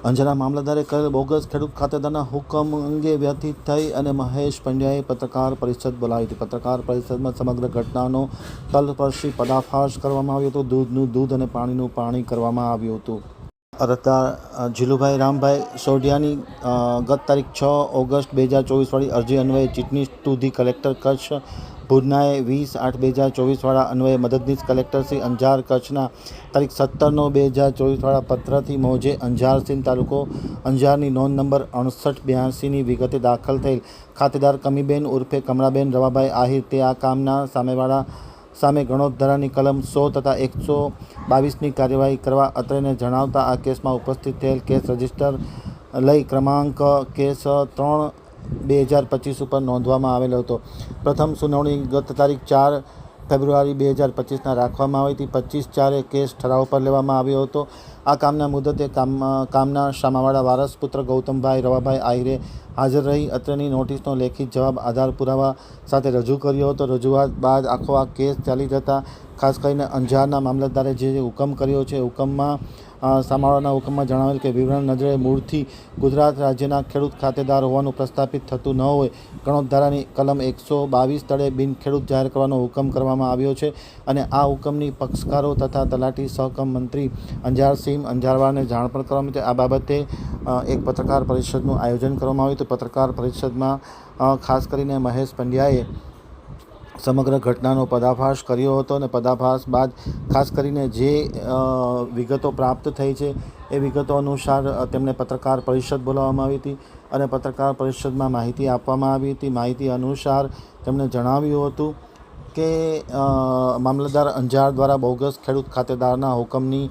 અંજારના મામલતદારે કરેલ બોગસ ખેડૂત ખાતેદારના હુકમ અંગે વ્યથિત થઈ અને મહેશ પંડ્યાએ પત્રકાર પરિષદ બોલાવી હતી. પત્રકાર પરિષદમાં સમગ્ર ઘટનાનો તલસ્પર્શી પર્દાફાશ કરવામાં આવ્યો હતો. દૂધનું દૂધ અને પાણીનું પાણી કરવામાં આવ્યું હતું. અરજદાર જીલુભાઈ રામભાઈ સોઢિયાની ગત તારીખ 6 ઓગસ્ટ 2024 વાળી અરજી અન્વયે Chitnis to the collector Kutch ભુજનાએ 20/8/2024 વાળા અન્વયે મદદનીશ કલેક્ટર શ્રી અંજાર કચ્છના તારીખ 17/9/2024 વાળા પત્રથી મોજે અંજારસીન તાલુકો અંજારની નોંધ નંબર 6882ની વિગતે દાખલ થયેલ ખાતેદાર કમીબેન ઉર્ફે કમળાબેન રવાભાઈ આહિર તે આ કામના સામેવાળા સામે ગણોતધારાની કલમ 100 તથા 122ની કાર્યવાહી કરવા અત્રેને જણાવતા આ કેસમાં ઉપસ્થિત થયેલ કેસ રજિસ્ટર લઈ ક્રમાંક કેસ 3/2025 ઉપર નોંધવામાં આવેલો હતો. પ્રથમ સુનાવણી ગત તારીખ 4 ફેબ્રુઆરી 2025ના રાખવામાં આવી હતી. 25/4 કેસ ઠરાવ પર લેવામાં આવ્યો હતો. આ કામના મુદતે કામના સામાવાળા વારસપુત્ર ગૌતમભાઈ રવાભાઈ આહિરે હાજર રહી અત્રેની નોટિસનો લેખિત જવાબ આધાર પુરાવા સાથે રજૂ કર્યો હતો. રજૂઆત બાદ આખો આ કેસ ચાલી જતા ખાસ કરીને અંજારના મામલતદારે જે હુકમ કર્યો છે હુકમમાં સામાવાળાના હુકમમાં જણાવેલ કે વિવરણ નજરે મૂળથી ગુજરાત રાજ્યના ખેડૂત ખાતેદાર હોવાનું પ્રસ્થાપિત થતું ન હોય ગણોતધારાની કલમ 122 તળે બિન ખેડૂત જાહેર કરવાનો હુકમ કરવામાં આવ્યો છે અને આ હુકમની પક્ષકારો તથા તલાટી સહકમ મંત્રી અંજાર સીમ અંજારવાળાને જાણ પણ કરવામાં આવી. આ બાબતે એક પત્રકાર પરિષદનું આયોજન કરવામાં આવ્યું હતું. પત્રકાર પરિષદમાં ખાસ કરીને મહેશ પંડ્યાએ સમગ્ર ઘટનાનો પર્દાફાશ કર્યો હતો અને પર્દાફાશ બાદ ખાસ કરીને જે વિગતો પ્રાપ્ત થઈ છે એ વિગતો અનુસાર તેમને પત્રકાર પરિષદ બોલાવવામાં આવી હતી અને પત્રકાર પરિષદમાં માહિતી આપવામાં આવી હતી. માહિતી અનુસાર તેમણે જણાવ્યું હતું કે મામલતદાર અંજાર દ્વારા બોગસ ખેડૂત ખાતેદારના હુકમની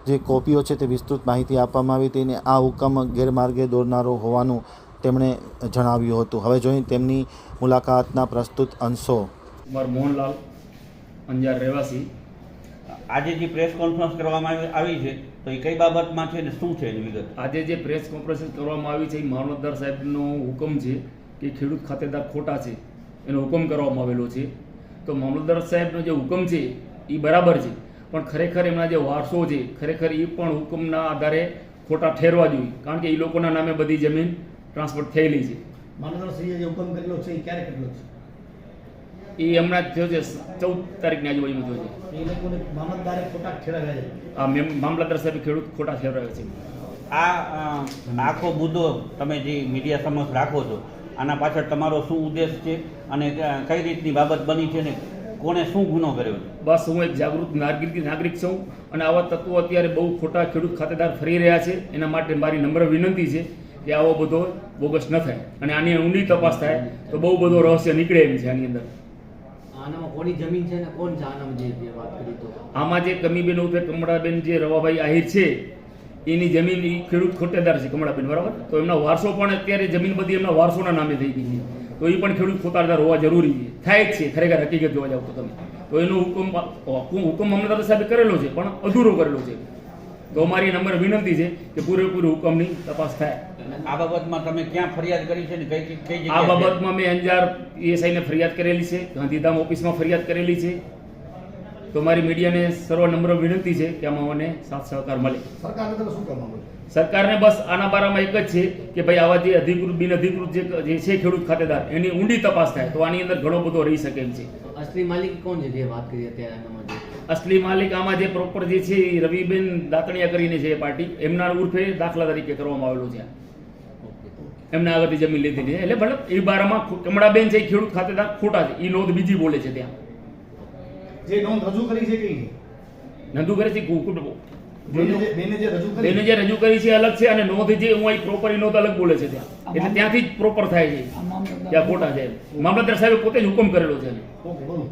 જે કોપીઓ છે તે વિસ્તૃત માહિતી આપવામાં આવી હતી અને આ હુકમ ગેરમાર્ગે દોરનારો હોવાનું તેમણે જણાવ્યું હતું. હવે જોઈએ તેમની મુલાકાતના પ્રસ્તુત અંશો. કુમાર મોહનલાલ, અંજાર રહેવાસી. આજે જે પ્રેસ કોન્ફરન્સ કરવામાં આવી છે તો એ કઈ બાબતમાં છે ને શું છે એની વિગત? આજે જે પ્રેસ કોન્ફરન્સ કરવામાં આવી છે એ મામલતદાર સાહેબનો હુકમ છે કે ખેડૂત ખાતેદાર ખોટા છે એનો હુકમ કરવામાં આવેલો છે. તો મામલતદાર સાહેબનો જે હુકમ છે એ બરાબર છે પણ ખરેખર એમના જે વારસો છે ખરેખર એ પણ હુકમના આધારે ખોટા ઠેરવા જોઈએ કારણ કે એ લોકોના નામે બધી જમીન ટ્રાન્સફર થયેલી છે. મામલતદારશ્રીએ જે હુકમ કરેલો છે એ ક્યારે કરેલો છે? એ હમણાં થયો છે 14 તારીખની આજુબાજુમાં થયો છે. એ લોકોને મામલતદારે ખોટા ઠેરાવ્યા છે. આ મામલતદાર સાહેબ ખેડૂત ખોટા ઠેરવાયા છે. આ આખો મુદ્દો તમે જે મીડિયા સમક્ષ રાખો છો આના પાછળ તમારો શું ઉદ્દેશ છે અને કઈ રીતની બાબત બની છે ને કોણે શું ગુનો કર્યો છે? બસ હું એક જાગૃત નાગરિક છું અને આવા તત્વો અત્યારે બહુ ખોટા ખેડૂત ખાતેદાર ફરી રહ્યા છે. એના માટે મારી નમ્ર વિનંતી છે કે આવો બધો બોગસ ન થાય અને આની ઊંડી તપાસ થાય તો બહુ બધો રહસ્ય નીકળે એમ છે. આની અંદર આનામાં કોની જમીન છે ને કોણ છે આનામાં જે વાત કરી તો આમાં જે કમીબેન ઉર્ફે કમળાબેન જે રવાભાઈ આહિર છે એની જમીન એ ખેડૂત ખોટેદાર છે કમળાબેન, બરાબર. તો એમના વારસો પણ અત્યારે જમીન બધી એમના વારસોના નામે થઈ ગઈ છે તો એ પણ ખેડૂત ખોટાદાર હોવા જરૂરી છે. થાય જ છે ખરેખર હકીકત જોવા જાવ તો તમે તો એનો હુકમ મામલતદાર સાહેબે કરેલો છે પણ અધૂરો કરેલો છે. તો અમારી નંબર વિનંતી છે કે પૂરેપૂરી હુકમની તપાસ થાય. આ બાબતમાં તમે ક્યાં ફરિયાદ કરી છે ને કઈ આ બાબતમાં મેં અંજાર ESIને ફરિયાદ કરેલી છે, ગાંધીધામ ઓફિસમાં ફરિયાદ કરેલી છે. તો મારી મીડિયાને સર્વ નમ્ર વિનંતી છે કે આમાં મને સાથ સહકાર મળે. સરકારને તમે શું કરવા માંગો? સરકારને બસ આના બારામાં એક જ છે કે ભાઈ આવા જે અધિકૃત બિન અધિકૃત જે છે ખેડૂત ખાતેદાર એની ઊંડી તપાસ થાય તો આની અંદર ઘણો બધો રહી શકે એમ છે. અસલી માલિક કોણ છે જે વાત કરી અત્યારે આનામાં? અસલી માલિક આમાં જે પ્રોપર જે છે એ રવિબેન દાતણિયા કરીને છે એ પાર્ટી એમના ઉર્ફે દાખલા તરીકે કરવામાં આવેલો છે. એમના આગળથી જમીન લીધી છે એટલે મતલબ એ બારામાં કમળાબેન છે એ ખેડૂત ખાતેદાર ખોટા છે એ નોંધ બીજી બોલે છે. ત્યાં જે નોંધ રજૂ કરી છે કઈ નંદુ કરે છે બેને જે રજૂ કરી છે અલગ છે અને નોંધ જે હું અહીં પ્રોપર એ નોંધ અલગ બોલે છે ત્યાં એટલે ત્યાંથી જ પ્રોપર થાય છે ત્યાં ખોટા છે. મામલતદાર સાહેબે પોતે જ હુકમ કરેલો છે. ઓકે બોલો.